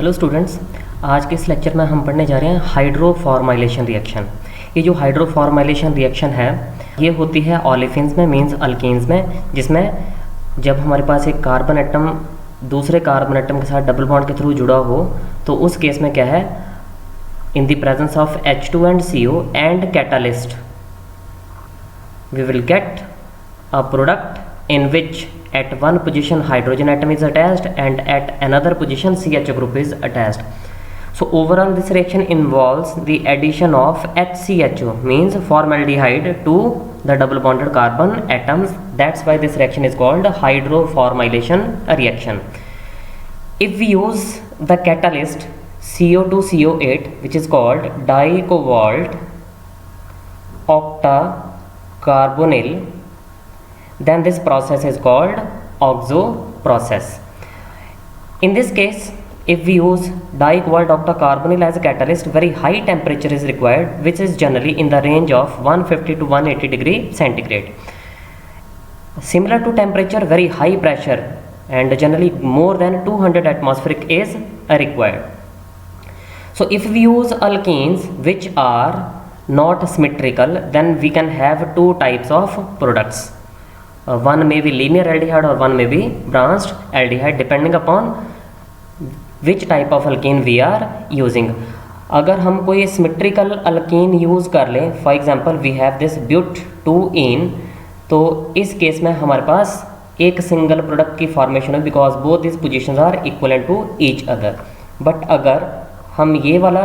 Hello students, आज के इस लेक्चर में हम पढ़ने जा रहे हैं हाइड्रोफॉर्माइलेशन रिएक्शन। ये जो हाइड्रोफॉर्माइलेशन रिएक्शन है ये होती है ओलेफिन्स में, मींस अल्केन्स में, जिसमें जब हमारे पास एक कार्बन एटम दूसरे कार्बन एटम के साथ डबल बॉन्ड के थ्रू जुड़ा हो तो उस केस में क्या है, in the presence of H2 and CO and catalyst we will get a product in which at one position hydrogen atom is attached and at another position CH group is attached. So overall this reaction involves the addition of HCHO, means formaldehyde, to the double bonded carbon atoms. That's why this reaction is called hydroformylation reaction. If we use the catalyst CO2CO8, which is called dicobalt octacarbonyl, then this process is called oxo process. In this case, if we use dicobalt octacarbonyl as a catalyst, very high temperature is required, which is generally in the range of 150 to 180 degree centigrade. Similar to temperature, very high pressure and generally more than 200 atmospheric is required. So if we use alkenes which are not symmetrical, then we can have two types of products. One may be linear aldehyde or one may be branched aldehyde, depending upon which type of alkene we are using. अगर हम कोई symmetrical alkyne use कर लें, for example we have this ब्यूट-2-ene, तो इस case में हमारे पास एक सिंगल प्रोडक्ट की फॉर्मेशन है because both this positions are equivalent to each other. But अगर हम ये वाला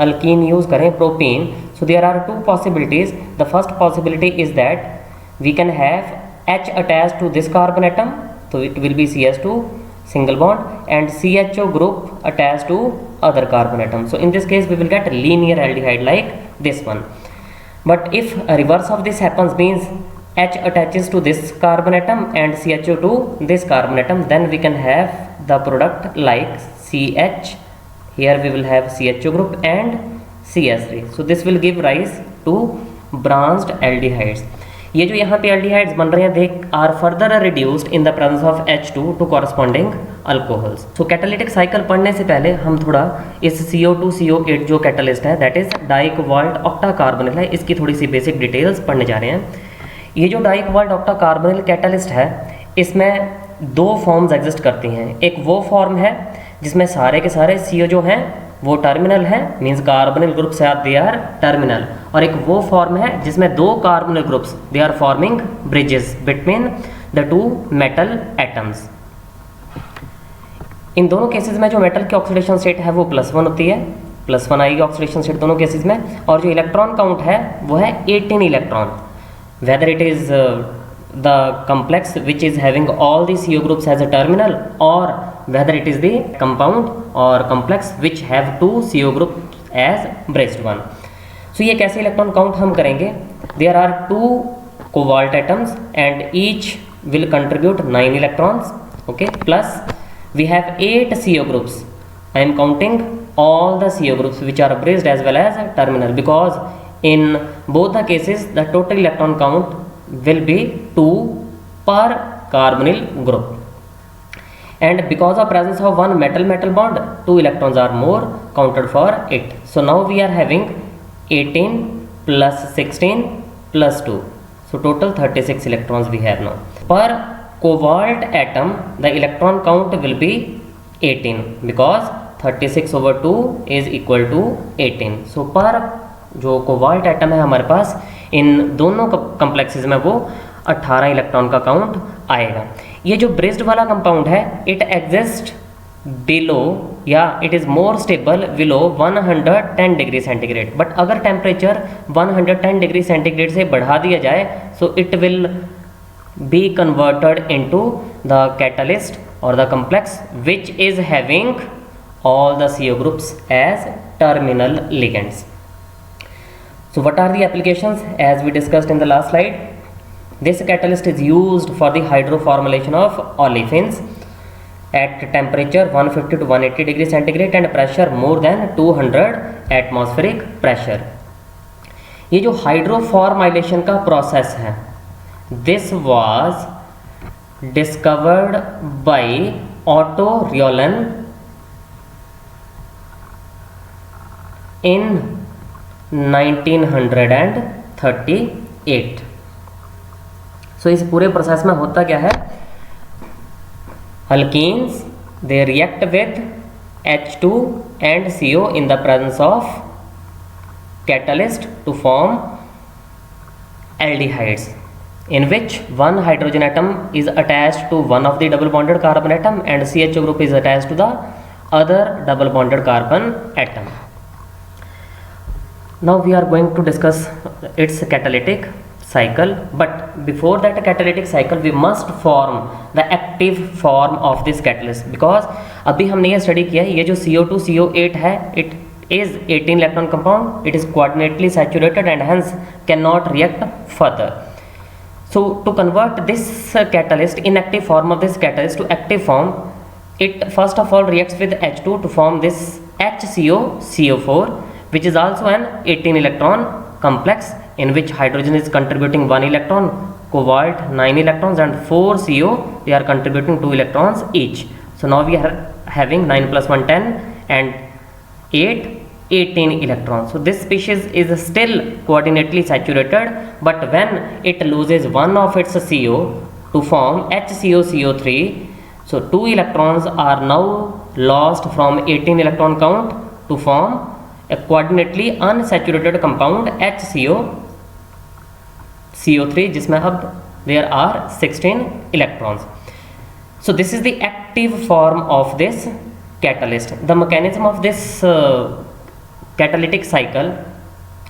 अल्कीन यूज़ करें, propene, so there are two possibilities. The first possibility is that we can have H attached to this carbon atom, so it will be CS2 single bond, and CHO group attached to other carbon atom. So in this case we will get linear aldehyde like this one. But if a reverse of this happens, means H attaches to this carbon atom and CHO to this carbon atom, then we can have the product like CH. Here we will have CHO group and CS3. So this will give rise to branched aldehydes. ये जो यहाँ पे aldehydes बन रहे हैं, they are further reduced in the presence of H2 to corresponding alcohols. So catalytic cycle पढ़ने से पहले हम थोड़ा इस CO2CO8 जो catalyst है, that is dicobalt octacarbonyl है, इसकी थोड़ी सी basic details पढ़ने जा रहे हैं. ये जो dicobalt octacarbonyl catalyst है, इसमें दो फॉर्म्स एग्जिस्ट करती हैं. एक वो फॉर्म है जिसमें सारे के सारे CO जो हैं वो टर्मिनल है, means carbonyl groups they are terminal, और एक वो फॉर्म है जिसमें दो carbonyl groups they are forming bridges between the two metal atoms. इन दोनों केसेस में जो मेटल की ऑक्सीडेशन स्टेट है वो +1 होती है, +1 आएगी ऑक्सीडेशन स्टेट दोनों केसेस में, और जो इलेक्ट्रॉन काउंट है वो है 18 electron. Whether it is the complex which is having all the CO groups as a terminal, or whether it is the compound or complex which have two CO groups as braced one. So ये कैसे electron count हम करेंगे? There are two cobalt atoms and each will contribute 9 electrons, okay, plus we have 8 CO groups. I am counting all the CO groups which are braced as well as terminal, because in both the cases the total electron count will be 2 per carbonyl group, and because of presence of one metal bond, 2 electrons are more counted for it. So now we are having 18 plus 16 plus 2, so total 36 electrons we have now. Per cobalt atom the electron count will be 18 because 36 over 2 is equal to 18. So per जो cobalt atom है हमारे पास, इन दोनों complexes में वो 18 electron का count आएगा. ये जो ब्रेस्ड वाला कंपाउंड है, इट एग्जिस्ट बिलो या it is more stable below 110 degree centigrade. But अगर टेम्परेचर 110 डिग्री सेंटीग्रेड से बढ़ा दिया जाए, so it will be converted into the catalyst और the complex which is having all the CO groups as terminal ligands. So what are the applications? As we discussed in the last slide, this catalyst is used for the hydroformylation of olefins at temperature 150 to 180 degree centigrade and pressure more than 200 atmospheric pressure. ये जो hydroformylation का process है, this was discovered by Otto Reulen in 1938. सो इस पूरे process में होता क्या है, alkenes they react with H2 and CO in the presence of catalyst to form aldehydes, in which one hydrogen atom is attached to one of the double bonded carbon atom and CHO group is attached to the other double bonded carbon atom. Now we are going to discuss its catalytic cycle, but before that catalytic cycle we must form the active form of this catalyst, because अभी हमने ये study किया है, ये जो CO2 CO8 है, it is 18 electron compound, it is coordinately saturated and hence cannot react further. So to convert this catalyst, inactive form of this catalyst to active form, it first of all reacts with H2 to form this HCO CO4, which is also an 18 electron complex in which hydrogen is contributing 1 electron, cobalt 9 electrons and 4 CO, they are contributing 2 electrons each. So now we are having 9 plus 1 10 and 8 18 electrons. So this species is still coordinately saturated, but when it loses one of its CO to form HCO CO3, so 2 electrons are now lost from 18 electron count to form a coordinately unsaturated compound HCO CO3, जिसमें अब there are 16 electrons. So this is the active form of this catalyst. The mechanism of this catalytic cycle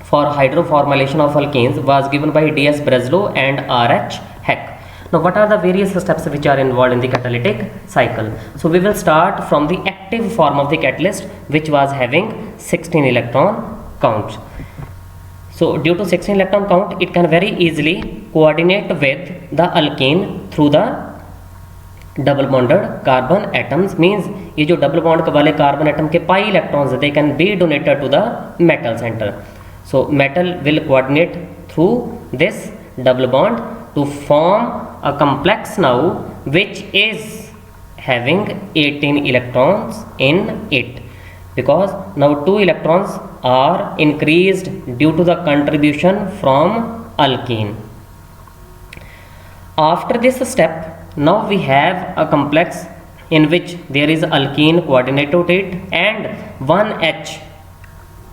for hydroformylation of alkenes was given by D.S. Breslow and R.H. Heck. Now what are the various steps which are involved in the catalytic cycle? So we will start from the active form of the catalyst, which was having 16 electron count. So due to 16 electron count, it can very easily coordinate with the alkene through the double bonded carbon atoms, means ये जो double bond वाले carbon atom के pi electrons they can be donated to the metal centre. So metal will coordinate through this double bond to form a complex now which is having 18 electrons in it, because now 2 electrons are increased due to the contribution from alkene. After this step, now we have a complex in which there is alkene coordinated to it and one H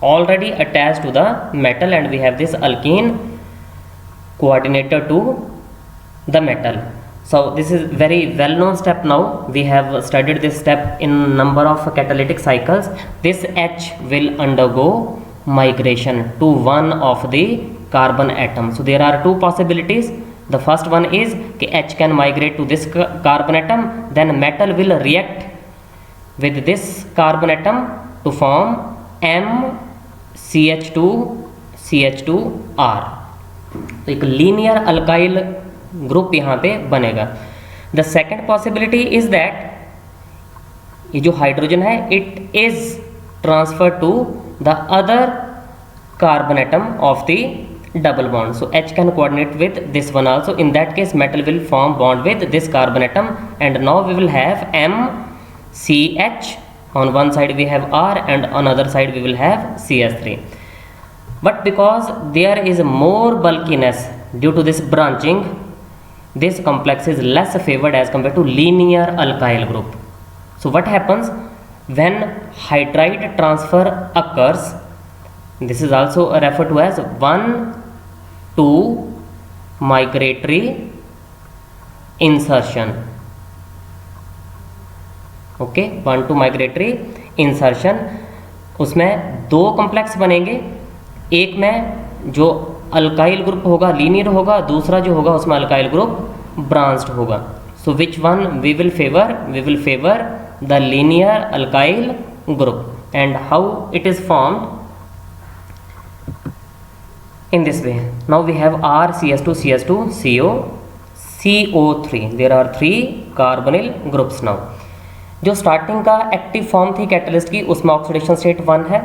already attached to the metal, and we have this alkene coordinated to the metal. So this is very well known step. Now we have studied this step in number of catalytic cycles. This H will undergo migration to one of the carbon atom. So there are two possibilities. The first one is कि H can migrate to this carbon atom, then metal will react with this carbon atom to form MCH2CH2R. तो एक linear alkyl group यहाँ पे बनेगा. The second possibility is that ये जो hydrogen है it is transfer to the other carbon atom of the double bond. So H can coordinate with this one also. In that case metal will form bond with this carbon atom, and now we will have MCH. On one side we have R and on other side we will have CH3. But because there is more bulkiness due to this branching, this complex is less favored as compared to linear alkyl group. So what happens when hydride transfer occurs? This is also referred to as 1-2 migratory insertion. Okay, 1-2 migratory insertion. उसमें दो complex बनेंगे, एक में जो alkyl group होगा linear होगा, दूसरा जो होगा उसमें अल्काइल ग्रुप ब्रांच्ड होगा. So which one we will favour? We will favour the linear alkyl group. And how it is formed? In this way, now we have RCH2CH2CO CO3. There are 3 carbonyl groups now. जो starting का active form थी catalyst की, उसमें oxidation state 1 है.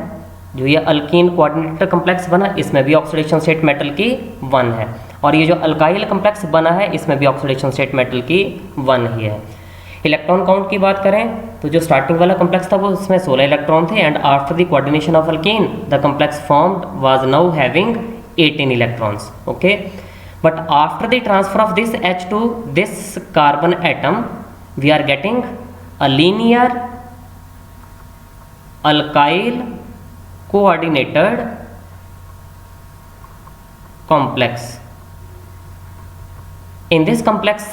जो ये alkyne coordinator complex बना, इसमें भी ऑक्सीडेशन स्टेट मेटल की 1 है. और ये जो अल्काइल कम्प्लेक्स बना है, इसमें भी ऑक्सीडेशन स्टेट मेटल की 1 ही है. इलेक्ट्रॉन काउंट की बात करें तो जो स्टार्टिंग वाला कॉम्प्लेक्स था वो उसमें 16 इलेक्ट्रॉन थे, and after the coordination of alkane the complex formed was now having 18 electrons. Okay, but after the transfer of this H to this carbon atom, we are getting a linear alkyl coordinated complex. In this complex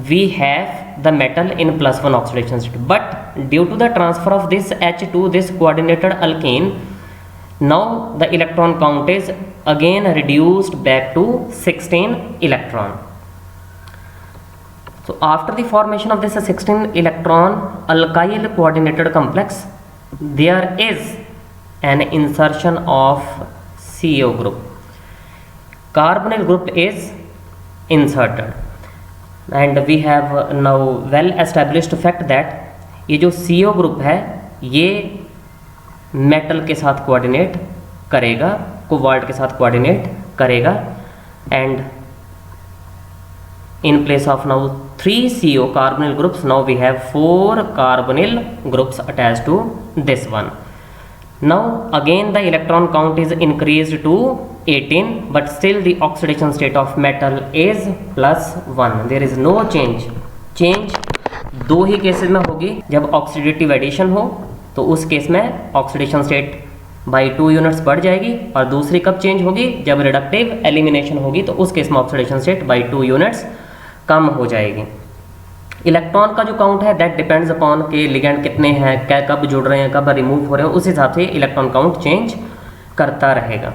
we have the metal in +1 oxidation state, but due to the transfer of this H to this coordinated alkane, now the electron count is again reduced back to 16 electron. So after the formation of this 16 electron alkyl coordinated complex, there is an insertion of CO group. Carbonyl group is inserted, and we have now well established fact that ये जो CO group है ये metal के साथ coordinate करेगा, cobalt के साथ coordinate करेगा, and in place of now 3 CO carbonyl groups, now we have 4 carbonyl groups attached to this one. Now again the electron count is increased to 18, but still the oxidation state of metal is +1. there is no change. Change दो ही cases में होगी, जब oxidative addition हो तो उस case में oxidation state by 2 units बढ़ जाएगी, और दूसरी कब चेंज होगी, जब रिडक्टिव एलिमिनेशन होगी तो उस केस में ऑक्सीडेशन स्टेट बाई 2 यूनिट्स कम हो जाएगी. इलेक्ट्रॉन का जो काउंट है दैट डिपेंड्स अपॉन के लिगेंड कितने हैं, क्या कब जुड़ रहे हैं, कब रिमूव हो रहे हैं, उस हिसाब से इलेक्ट्रॉन काउंट चेंज करता रहेगा.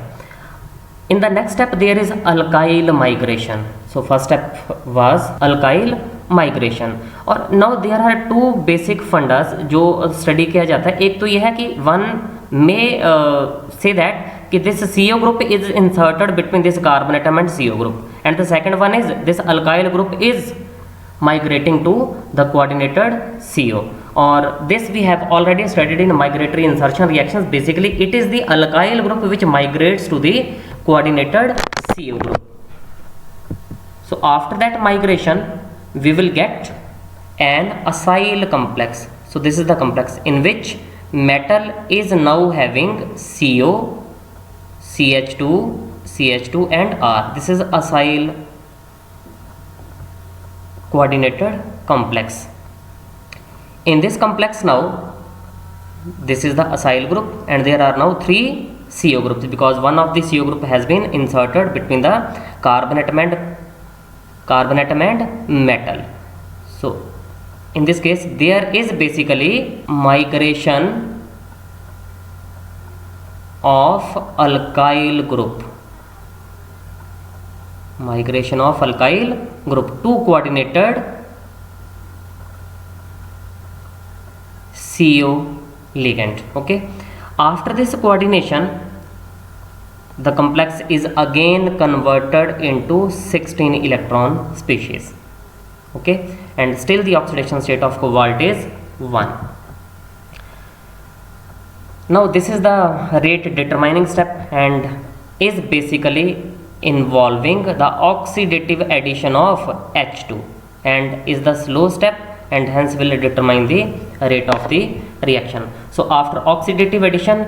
In the next step there is alkyl migration. So first step was alkyl migration, और now there are two basic fundas जो स्टडी किया जाता है. एक तो यह है कि one may say that कि this CO group is inserted between this carbon atom and CO group, and the second one is this alkyl group is migrating to the coordinated CO, or this we have already studied in migratory insertion reactions. Basically it is the alkyl group which migrates to the coordinated CO group. So after that migration we will get an acyl complex. So this is the complex in which metal is now having CO, CH2, CH2 and R. This is acyl coordinated complex. In this complex now, this is the acyl group, and there are now 3 CO groups, because one of the CO group has been inserted between the carbon atom and metal. So in this case there is basically migration of alkyl group, migration of alkyl group to coordinated CO ligand. Okay, after this coordination the complex is again converted into 16 electron species. Okay, and still the oxidation state of cobalt is 1. Now this is the rate determining step and is basically involving the oxidative addition of H2, and is the slow step, and hence will determine the rate of the reaction. So after oxidative addition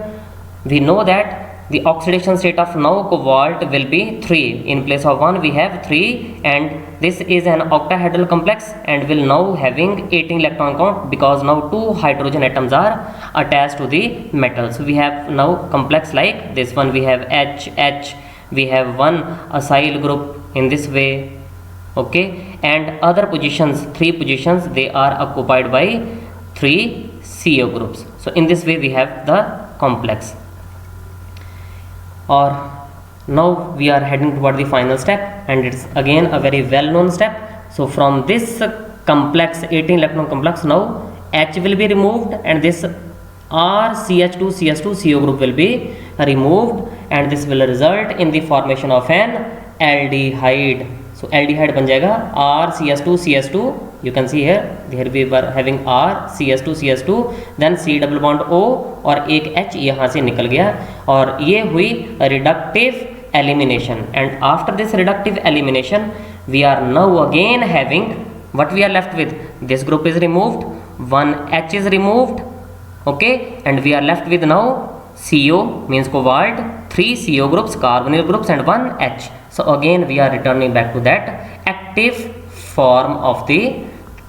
we know that the oxidation state of now cobalt will be 3. In place of 1 we have 3, and this is an octahedral complex and will now having 18 electron count, because now 2 hydrogen atoms are attached to the metal. So we have now complex like this one, we have H, we have one acyl group in this way. Okay, and other positions, 3 positions, they are occupied by 3 CO groups. So in this way we have the complex. Or now we are heading toward the final step, and it's again a very well known step. So from this complex 18 electron complex, now H will be removed and this RCH2 CH2 CO group will be removed, and this will result in the formation of an aldehyde. So aldehyde बन जाएगा RCH2 CH2. You can see here we were having RCH2 CH2, then C double bond O और एक H यहाँ से निकल गया, और ये हुई reductive elimination. And after this reductive elimination we are now again having what we are left with. This group is removed, one H is removed, okay, and we are left with now CO means cobalt, 3 CO groups, carbonyl groups, and 1 H. So again we are returning back to that active form of the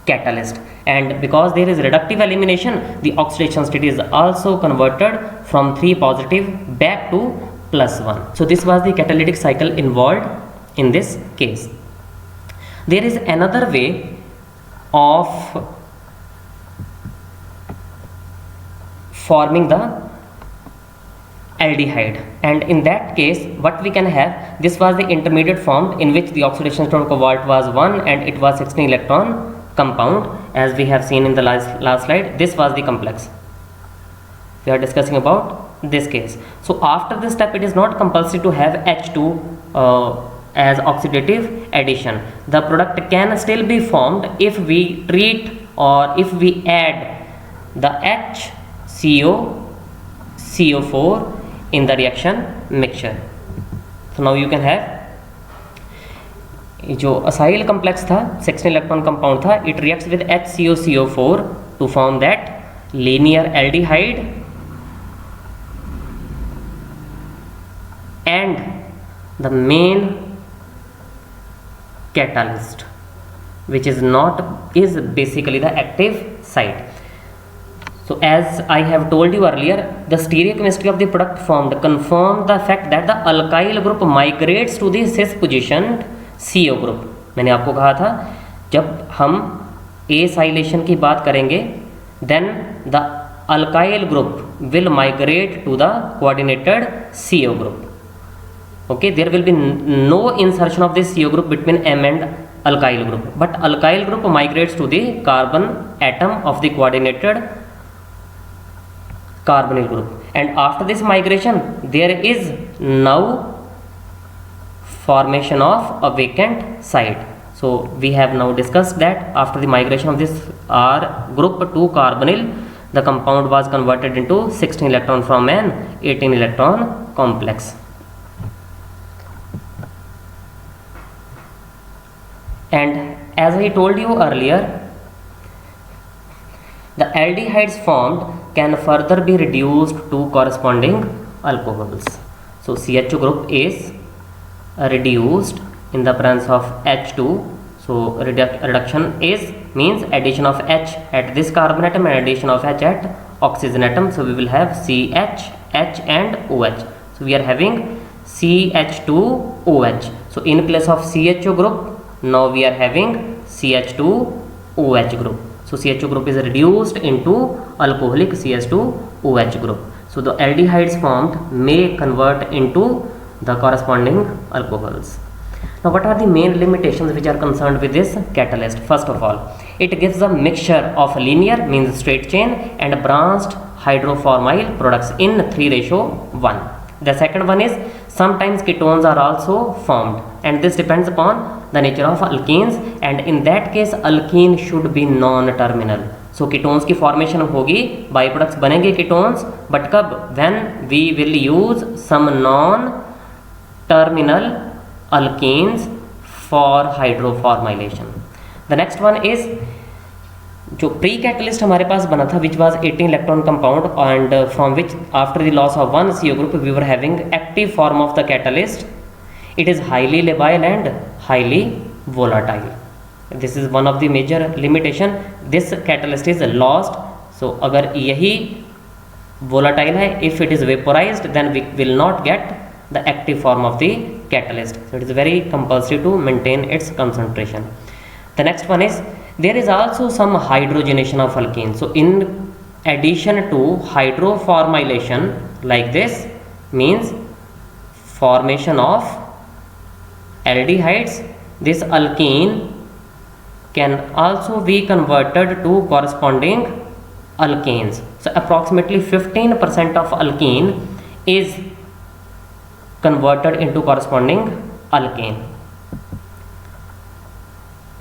catalyst, and because there is reductive elimination, the oxidation state is also converted from 3 positive back to +1. So this was the catalytic cycle involved in this case. There is another way of forming the aldehyde, and in that case what we can have, this was the intermediate formed in which the oxidation state of cobalt was 1 and it was 16 electron compound, as we have seen in the last slide. This was the complex we are discussing about this case. So after this step, it is not compulsory to have H2 as oxidative addition. The product can still be formed if we treat or if we add the HCO CO4 in the reaction mixture. So now you can have जो acyl complex था 16 electron compound था, it reacts with HCO CO4 to form that linear aldehyde and the main catalyst, which is basically the active site. So as I have told you earlier, the stereochemistry of the product formed confirm the fact that the alkyl group migrates to the cis positioned CO group. मैंने आपको कहा था जब हम acylation की बात करेंगे, then the alkyl group will migrate to the coordinated CO group. Okay, there will be no insertion of this CO group between M and alkyl group, but alkyl group migrates to the carbon atom of the coordinated carbonyl group, and after this migration there is now formation of a vacant site. So we have now discussed that after the migration of this R group to carbonyl, the compound was converted into 16 electron from an 18 electron complex. And as I told you earlier, the aldehydes formed can further be reduced to corresponding alcohols. So CH2 group is reduced in the presence of H2. So reduction is means addition of H at this carbon atom and addition of H at oxygen atom. So we will have CH, H and OH. So we are having CH2OH. So in place of CHO group, now we are having CH2OH group. So CH2 group is reduced into alcoholic CH2OH group. So the aldehydes formed may convert into the corresponding alcohols. Now what are the main limitations which are concerned with this catalyst? First of all, it gives a mixture of linear means straight chain and branched hydroformyl products in 3:1. The second one is sometimes ketones are also formed, and this depends upon the nature of alkenes, and in that case alkene should be non-terminal. So ketones की formation होगी, byproducts बनेंगे ketones, but कब? When we will use some non-terminal alkenes for hydroformylation. The next one is जो pre catalyst हमारे पास बना था which was 18 electron compound and from which after the loss of one CO group we were having active form of the catalyst. It is highly labile and highly volatile. This is one of the major limitation. This catalyst is lost. So अगर यही volatile है, if it is vaporized then we will not get the active form of the catalyst. So it is very compulsory to maintain its concentration. The next one is there is also some hydrogenation of alkene. So in addition to hydroformylation like this means formation of aldehydes, this alkene can also be converted to corresponding alkanes. So approximately 15% of alkene is converted into corresponding alkane.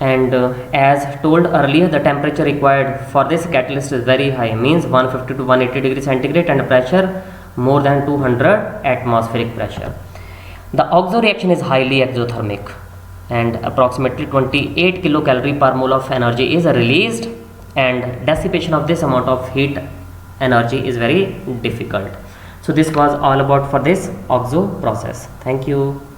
And as told earlier, the temperature required for this catalyst is very high, means 150 to 180 degrees centigrade, and pressure more than 200 atmospheric pressure. The oxo reaction is highly exothermic, and approximately 28 kilocalorie per mole of energy is released and dissipation of this amount of heat energy is very difficult. So this was all about for this oxo process. Thank you.